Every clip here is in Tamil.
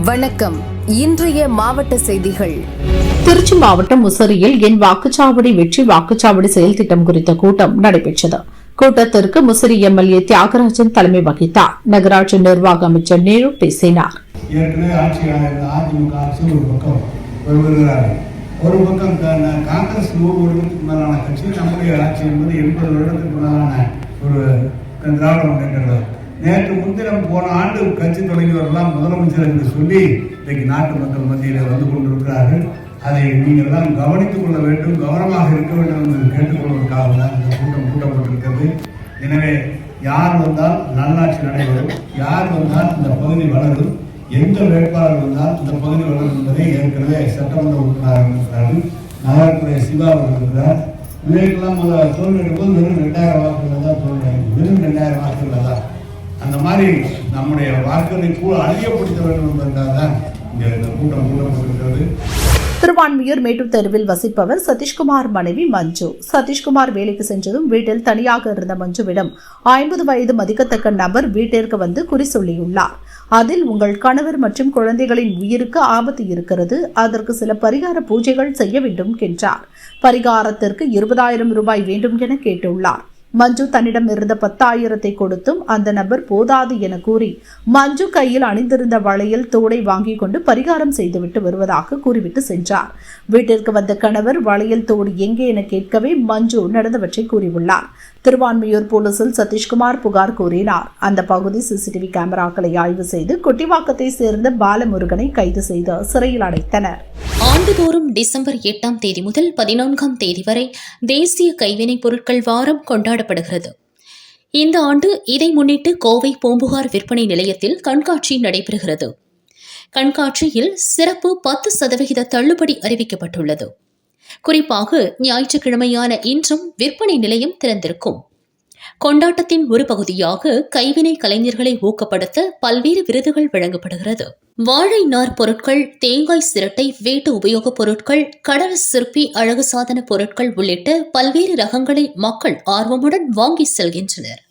வணக்கம். இன்றைய மாவட்ட செய்திகள். திருச்சி மாவட்டம் முசிறியில் என் வாக்குச்சாவடி வெற்றி வாக்குச்சாவடி செயல் திட்டம் குறித்த கூட்டம் நடைபெற்றது. கூட்டத்திற்கு முசிறி எம்எல்ஏ தியாகராஜன் தலைமை வகித்தார். நகராட்சி நிர்வாக அமைச்சர் நேரு பேசினார். ஒரு பக்கம் காங்கிரஸ் 100 வருடத்துக்கு மேலான கட்சி, நம்முடைய ஆட்சி என்பது 80 வருடத்துக்கு மேலான ஒரு திராவிட முன்னேற்ற. நேற்று முன்தினம் போன ஆண்டு கட்சி தொடங்கியவர்கள்லாம் முதலமைச்சர் என்று சொல்லி இன்றைக்கு நாட்டு மக்கள் மத்தியில் வந்து கொண்டிருக்கிறார்கள். அதை நீங்கள் எல்லாம் கவனித்துக் கொள்ள வேண்டும், கவனமாக இருக்க வேண்டும் என்று கேட்டுக்கொள்வதற்காக தான் இந்த கூட்டம் கூட்டப்பட்டிருக்கிறது. எனவே யார் வந்தால் நல்லாட்சி நடைபெறும், யார் வந்தால் இந்த பகுதி வளரும், எந்த வேட்பாளர் வந்தால் இந்த பகுதி வளரும் என்பதை ஏற்கனவே சட்டமன்ற உறுப்பினராக இருக்கிறார்கள். நகரத்துறை சிவா இருக்கிறார். இவைக்கெல்லாம் தோல்வி எடுக்கும்போது வெறும் 2000 வாக்குகள் தான் தோல்வி, வெறும் 2000 வாக்குகள் தான். அந்த மாதிரி நம்முடைய வாக்குகளை கூட அதிகப்படுத்த வேண்டும் என்பதற்காக தான் இந்த கூட்டம் கூட்டப்பட்டிருக்கிறது. திருவான்மியூர் மேட்டூர் தெருவில் வசிப்பவர் சதீஷ்குமார் மனைவி மஞ்சு. சதீஷ்குமார் வேலைக்கு சென்றதும் வீட்டில் தனியாக இருந்த மஞ்சுவிடம் 50 வயது மதிக்கத்தக்க நபர் வீட்டிற்கு வந்து குறி சொல்லியுள்ளார். அதில் உங்கள் கணவர் மற்றும் குழந்தைகளின் உயிருக்கு ஆபத்து இருக்கிறது, அதற்கு சில பரிகார பூஜைகள் செய்ய வேண்டும் என்றார். பரிகாரத்திற்கு 20,000 ரூபாய் வேண்டும் என கேட்டுள்ளார். மஞ்சு தன்னிடம் இருந்த 10,000 கொடுத்தும் அந்த நபர் போதாது என கூறி மஞ்சு கையில் அணிந்திருந்த வளையல் தோடை வாங்கிக் கொண்டு பரிகாரம் செய்துவிட்டு வருவதாக கூறிவிட்டு சென்றார். வீட்டிற்கு வந்த கணவர் வளையல் தோடு எங்கே என கேட்கவே மஞ்சு நடந்தவற்றை கூறியுள்ளார். திருவான்மியூர் போலீசில் சதீஷ்குமார் புகார் கூறினார். அந்த பகுதி சிசிடிவி கேமராக்களை ஆய்வு செய்து கொட்டிவாக்கத்தை சேர்ந்த பாலமுருகனை கைது செய்து சிறையில் அடைத்தனர். ஆண்டுதோறும் டிசம்பர் 8ஆம் தேதி முதல் 14ஆம் தேதி வரை தேசிய கைவினைப் பொருட்கள் வாரம் கொண்டாடப்படுகிறது. இந்த ஆண்டு இதை முன்னிட்டு கோவை பூம்புகார் விற்பனை நிலையத்தில் கண்காட்சி நடைபெறுகிறது. கண்காட்சியில் சிறப்பு 10% தள்ளுபடி அறிவிக்கப்பட்டுள்ளது. குறிப்பாக ஞாயிற்றுக்கிழமையான இன்றும் விற்பனை நிலையம் திறந்திருக்கும். கொண்டாட்டத்தின் ஒரு பகுதியாக கைவினை கலைஞர்களை ஊக்கப்படுத்த பல்வேறு விருதுகள் வழங்கப்படுகிறது. வாழை நார் பொருட்கள், தேங்காய் சிரட்டை, வீட்டு உபயோகப் பொருட்கள், கடல் சிற்பி அழகு சாதன பொருட்கள் உள்ளிட்ட பல்வேறு ரகங்களை மக்கள் ஆர்வமுடன் வாங்கி செல்கின்றனர்.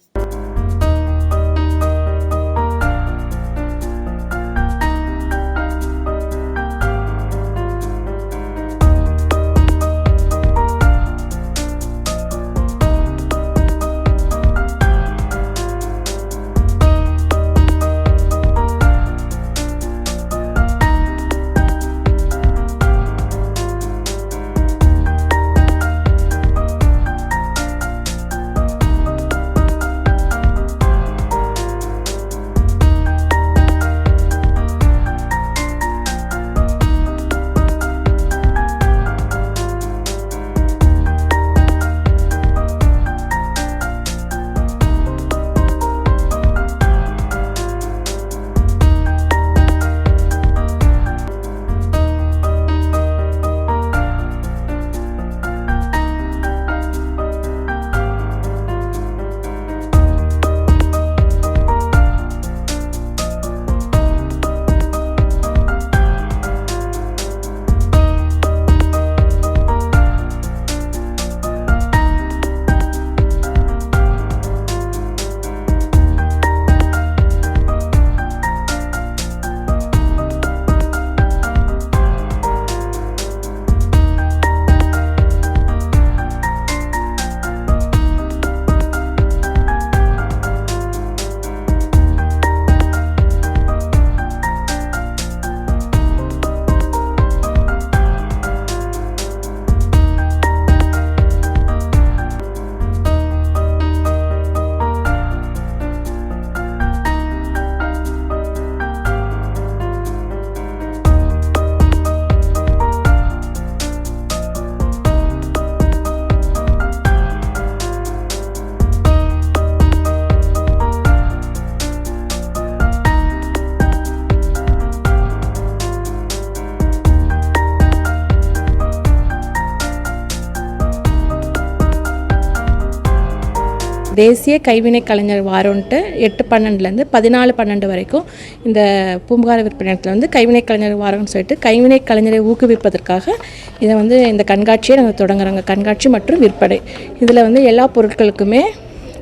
தேசிய கைவினை கலைஞர் வாரம்ன்ட்டு 8/12 14/12 வரைக்கும் இந்த பூம்புகார் விற்பனை இடத்துல கைவினை கலைஞர் வாரம்னு சொல்லிட்டு கைவினை கலைஞரை ஊக்குவிப்பதற்காக இதை இந்த கண்காட்சியை நாங்கள் தொடங்குறோங்க. கண்காட்சி மற்றும் விற்பனை இதில் எல்லா பொருட்களுக்குமே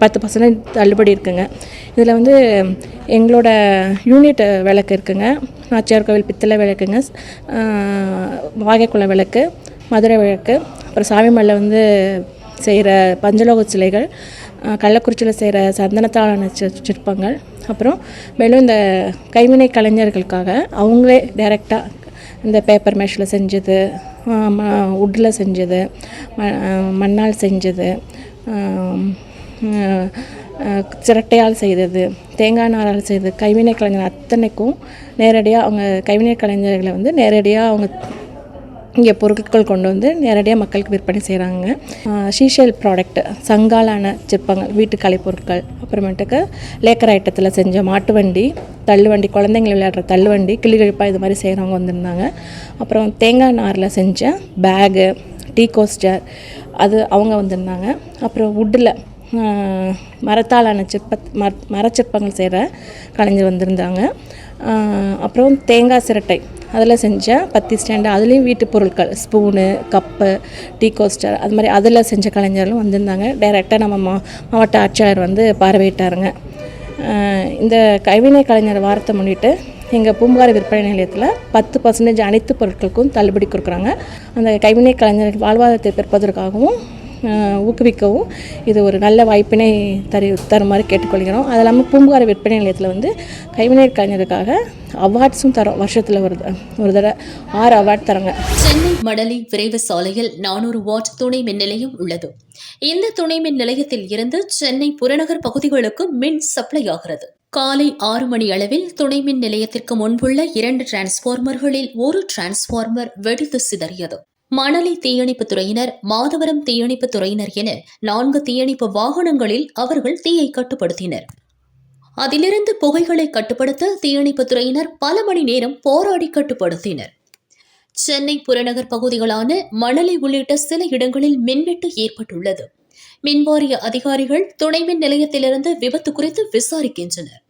10% தள்ளுபடி இருக்குங்க. இதில் வந்து எங்களோட யூனிட் விளக்கு இருக்குங்க, நாச்சியார் கோவில் பித்தளை விளக்குங்க, வாகைக்குளம் விளக்கு, மதுரை விளக்கு, அப்புறம் சாமிமலை வந்து செய்கிற பஞ்சலோக சிலைகள், கள்ளக்குறிச்சியில் செய்கிற சந்தனத்தாலான சிற்பங்கள், அப்புறம் மேலும் இந்த கைவினை கலைஞர்களுக்காக அவங்களே டைரெக்டாக இந்த பேப்பர் மேஷில் செஞ்சது, உட்டில் செஞ்சது, மண்ணால் செஞ்சது, சிரட்டையால் செய்தது, தேங்காய் நாரால் செய்தது, கைவினை கலைஞர் அத்தனைக்கும் நேரடியாக அவங்க கைவினை கலைஞர்களை வந்து நேரடியாக அவங்க இங்கே பொருட்கள் கொண்டு வந்து நேரடியாக மக்களுக்கு விற்பனை செய்கிறாங்க. ஷீஷேல் ப்ராடக்ட், சங்காலான சிற்பங்கள், வீட்டு கலை பொருட்கள், அப்புறமேட்டுக்கு லேக்கர் ஐட்டத்தில் செஞ்ச மாட்டு வண்டி, தள்ளுவண்டி, குழந்தைங்க விளையாடுற தள்ளுவண்டி, கிளிகிழிப்பா இது மாதிரி செய்கிறவங்க வந்திருந்தாங்க. அப்புறம் தேங்காய் நாரில் செஞ்ச பேகு, டீ கோஸ்டர் அது அவங்க வந்திருந்தாங்க. அப்புறம் வுட்டில் மரத்தாலான மரச்சிற்பங்கள் செய்கிற கலைஞர் வந்திருந்தாங்க. அப்புறம் தேங்காய் சிரட்டை அதில் செஞ்ச பத்தி ஸ்டாண்டு, அதுலேயும் வீட்டு பொருட்கள், ஸ்பூனு, கப்பு, டீ கோஸ்டர் அது மாதிரி அதில் செஞ்ச கலைஞர்களும் வந்திருந்தாங்க. டைரெக்டாக நம்ம மாவட்ட ஆட்சியாளர் வந்து பார்வையிட்டாருங்க. இந்த கைவினை கலைஞர் வாரத்தை முன்னிட்டு எங்கள் பூம்புகார் விற்பனை நிலையத்தில் 10% அனைத்து பொருட்களுக்கும் தள்ளுபடி கொடுக்குறாங்க. அந்த கைவினை கலைஞர்கள் வாழ்வாதாரத்தை பெறுவதற்காகவும் ஊக்குவிக்கவும் இது ஒரு நல்ல வாய்ப்பினை தருமாறு கேட்டுக்கொள்கிறோம். அது இல்லாமல் பூம்புகார் விற்பனை நிலையத்தில் வந்து கைவினை கலைஞருக்காக அவார்ட்ஸும் தரோம். வருஷத்தில் ஒரு தடவை 6 அவார்ட் தராங்க. சென்னை மணலி விரைவு சாலையில் 400 வாட் துணை மின் நிலையம் உள்ளது. இந்த துணை மின் நிலையத்தில் இருந்து சென்னை புறநகர் பகுதிகளுக்கு மின் சப்ளை ஆகிறது. காலை 6 மணி அளவில் துணை மின் நிலையத்திற்கு முன்புள்ள 2 டிரான்ஸ்பார்மர்களில் ஒரு டிரான்ஸ்பார்மர் வெடித்து சிதறியது. மணலி தீயணைப்புத் துறையினர், மாதவரம் தீயணைப்புத் துறையினர் என 4 தீயணைப்பு வாகனங்களில் அவர்கள் தீயை கட்டுப்படுத்தினர். அதிலிருந்து புகைகளை கட்டுப்படுத்த தீயணைப்புத் துறையினர் பல மணி நேரம் போராடி கட்டுப்படுத்தினர். சென்னை புறநகர் பகுதிகளான மணலி உள்ளிட்ட சில இடங்களில் மின்வெட்டு ஏற்பட்டுள்ளது. மின்வாரிய அதிகாரிகள் துணை மின் நிலையத்திலிருந்து விபத்து குறித்து விசாரிக்கின்றனர்.